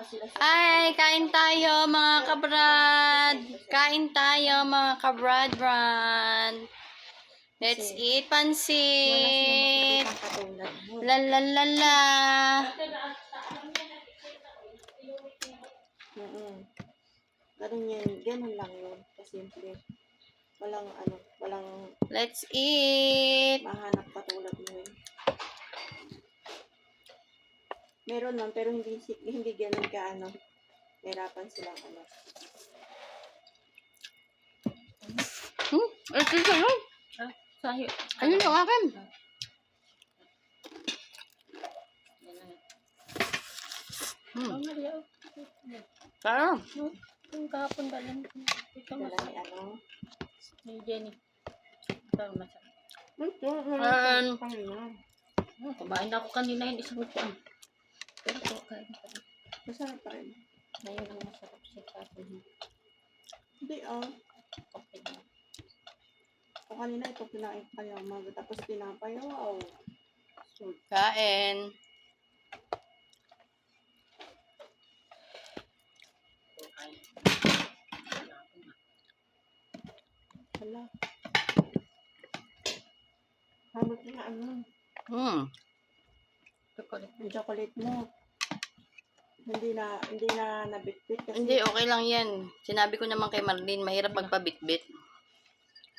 sila sa... Ay, kain tayo mga kabrad. Kain tayo mga kabrad-brad. Let's eat pansit. La la la la. Ganun lang yun. Kasimple. Walang Let's eat. mahanap katulad mo yun. Meron man, pero hindi ganun ka hirapan silang Ito sa'yo. Sayo. Ayun yung akin. Kaya. Yung kahapon dalan. Ito ni Jenny. Ito masarap. Kumain ako kanina yung isang buwan. Pero ito, kain pa rin. Masarap pa rin. Ngayon ang masarap siya kahapon. Hindi okay na. O kanina ito pinain pa yung umaga. Tapos tinapay. Wow. Kain. Hala. Hamot na Yung chocolate mo. Hindi na nabitbit kasi. Hindi, okay lang yan. Sinabi ko naman kay Marlene, mahirap magpabitbit.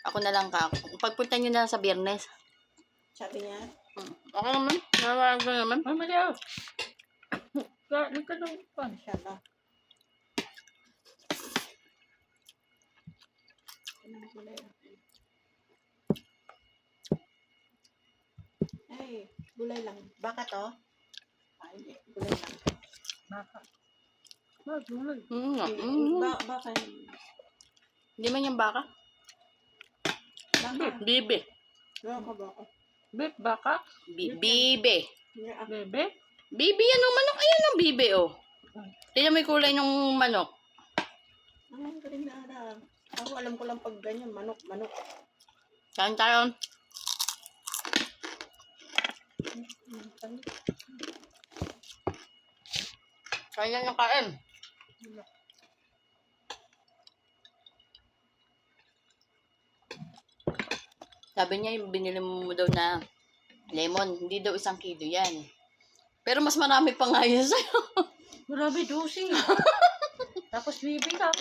Ako na lang ka. Pagpunta nyo na sa Biyernes. Sabi niya. Okay naman. Nawawag ko naman. Ay, mali ako. Hindi ka nung pan. Siya Ay, gulay lang. Baka to? Ay, hindi. Gulay lang. Baka. Gulay. Baka. Hindi man yung baka? Baka. Bibe. Baka. Beef baka? Bibe. Bebe? Bibe yan ang manok. Ayan ang bibe, oh. Tignan mo yung kulay ng manok. Ang galing na Ako alam ko lang pag ganyan. Manok. Kain tayo. Kain yan yung kain. Sabi niya yung binili mo daw na lemon, hindi daw 1 kilo yan. Pero mas marami pa nga yun sa'yo. Marami dosi. Tapos bibi ka.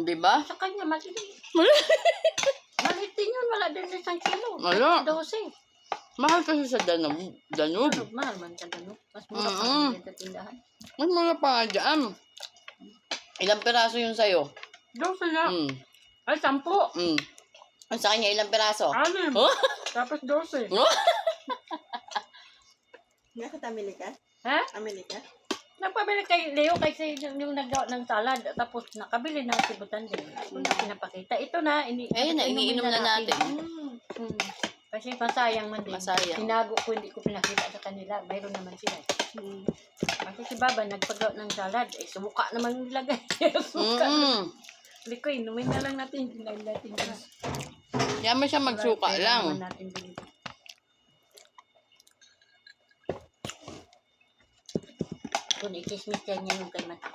Di ba? Sa kanya, maliit. Maliit din yun. Wala din 1 kilo. Wala. Dosi. Mahal kasi sa Danube. Mahal man sa Danube. Mas mura pa sa tindahan. Mas mura pa nga dyan. Ilang peraso yun sa'yo? Dosi na. Ay, 10. Ang sa kanya, ilang peraso? 6. Oh? Tapos 12. Oh? Bakit amili ka? Ha? Amili ka? Nagpabili kay Leo kasi yung naggawa ng salad. Tapos nakabili ng sibutan din. Ako na pinapakita. Ito na. Ayun na, iniinom na natin. Kasi masayang man din. Masayang. Tinago ko, hindi ko pinakita sa kanila. Mayroon naman sila. Kasi si Baba nagpagawa ng salad. Eh, sumuka naman nilagay. Suka. Liko, inumin na lang natin. Hinayin natin. Yaman siya magsuka lang. Kung ikismis yan yung kay Mata.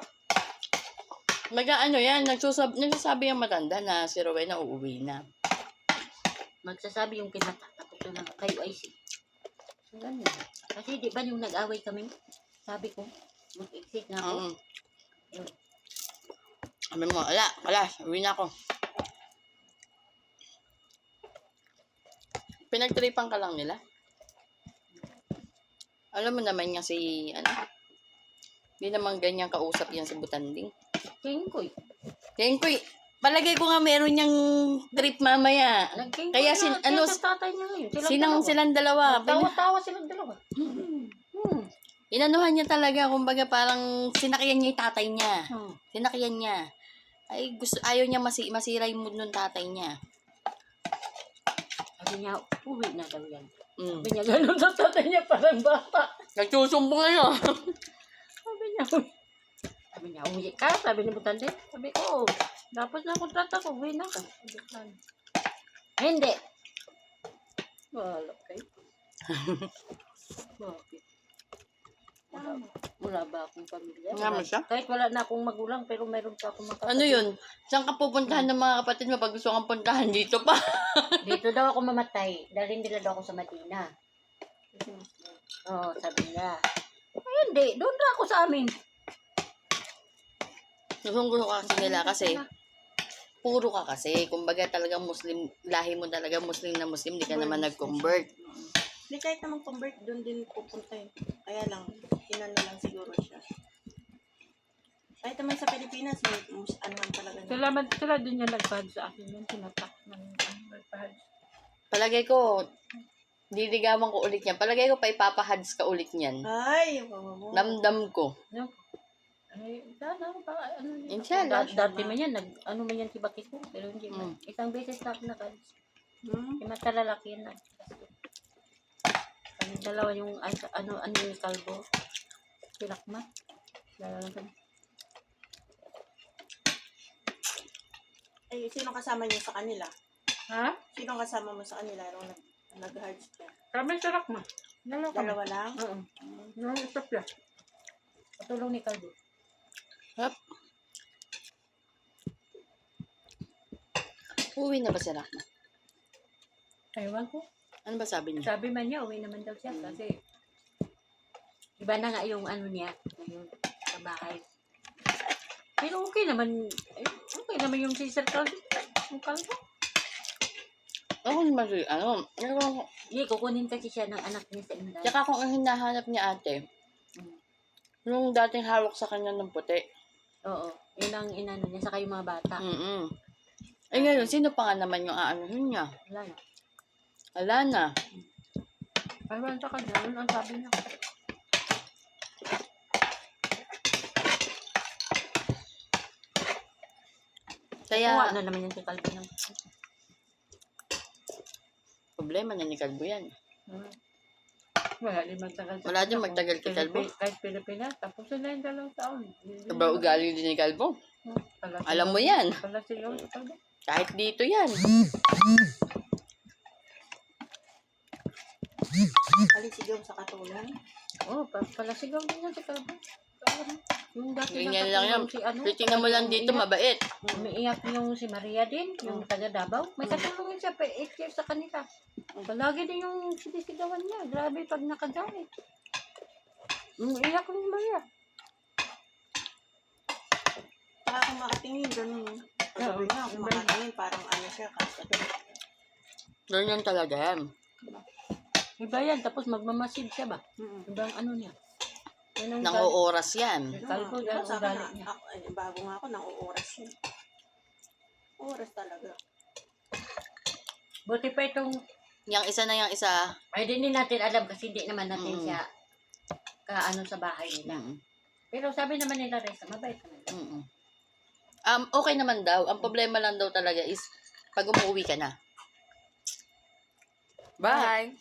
Mag-ano yan, nagsasabi yung matanda na si Rowena uuwi na. Magsasabi yung kay Mata. Tapos na lang kayo ay si. Ganun. Kasi di ba yung nag-away kami? Sabi ko, mag-exit na ako. Sabi mo, wala, uwi na ako. Pinagtripan ka lang nila. Alam mo naman nga si, hindi naman ganyan kausap yan si Butanding. Kengkoy. Kengkoy, palagay ko nga meron niyang trip mamaya. Kaya tatay niya ngayon. silang dalawa. Tawa-tawa silang dalawa. Inanuhan niya talaga, kumbaga parang sinakyan niya yung tatay niya. Sinakyan niya. Ay, ayaw niya masira yung mood ng tatay niya. Sabi niya, uwi na daw yan. Sabi niya, gano'n sa tatay niya, parang bata. Nagsusumbong ngayon. Sabi niya, uwi ka? Sabi ni Butante. Sabi ko, tapos na kontrata ko, uwi na ako. Hindi. Wala kayo. Bakit? Wala ba akong pamilya? Wala mo siya? Kahit wala na akong magulang, pero meron pa akong makakapatid. Ano yun? Saan ka pupuntahan ng mga kapatid mo pag gusto kang puntahan dito pa? Dito daw ako mamatay. Dalhin nila daw ako sa Madina. Oo, sabi niya. Ay, hindi. Doon na ako sa amin. Gusto ka kasi nila kasi puro ka kasi. Kumbaga talagang Muslim, lahi mo talaga Muslim na Muslim, di ka naman nag-convert. Hindi, kahit naman convert, doon din pupunta eh. Kaya lang, inano lang siguro siya. Kahit naman sa Pilipinas, may ano man talaga na. Sila din yung nagpahad sa akin. Yung tinatak ng nagpahad. Palagay ko, diligawan ko ulit yan. Palagay ko pa ipapahads ka ulit niyan. Ay, wow. Damdam ko. No? Ay, ano ba? Ano, Inshallah. Dati man yan, ano man yan si Bakit ko. Pero hindi man. Isang beses na ako nakads. Yung matalalaki na. Kami dalawa yung, ano yung kalbo. Silakma. Lalalagan. Ay, sino kasama niyo sa kanila? Ha? Sino kasama mo sa kanila nung nag-hearts ka? Kami silakma. Dalawa lang? Oo. Yung isap yan. Patulong ni kalbo. Hop. Uwi na ba si Rahma? Ewan ko. Ano ba sabi niya? Sabi man niya, uwi naman daw siya kasi iba na nga yung ano niya, yung sa bahay. Pero okay naman yung si Sir Calvin. Yung kalbo. Ako naman si, Hindi, kukunin kasi siya ng anak niya sa Inday. tsaka kung ang hinahanap niya ate, yung dating hawak sa kanya ng puti. Oo. Yun ang inano niya, saka yung mga bata. Eh ngayon, sino pa nga naman yung aanuhin niya? Wala na. Wala na. Aywan sa kanya, yun ang sabi niya. Kaya, Kuha na naman yan si Calvin. problema na ni Kalbo yan. Wala din magtagal. Wala din magtagal kay Calvo. Kahit Pilipinas, tapos na yung 2 taon. Sobrang ugali din ni Kalbo. Palasigaw. Alam mo yan. Palasigaw si Calvin. Kahit dito yan. Halisigaw sa katulong. Oo, palasigaw din yan si Calvin. Yung dati Ganyan lang yan. si ano. Tingnan mo lang dito, mabait. Umiiyak yung si Maria din, yung taga Davao. May katulungin siya, 8 years sa kanila. Palagi din yung sinisigawan niya. Grabe pag nakagalit. Umiiyak yung Maria. Saka kung makatingin, ganun. Sabi nga, kung makatingin, parang ano siya. Ganyan talaga yan. Iba yan, tapos magmamasid siya ba? Ibang ano niya. Nang oras yan. Kalbo yan, ang galit niya. Bago nga ako, nang oras yun. Oras talaga. Buti pa itong, Yung isa. ay din natin alam kasi hindi naman natin siya kaano sa bahay nila. Pero sabi naman nila Reza, mabait naman. Okay naman daw. Ang problema lang daw talaga is pag umuwi ka na. Bye!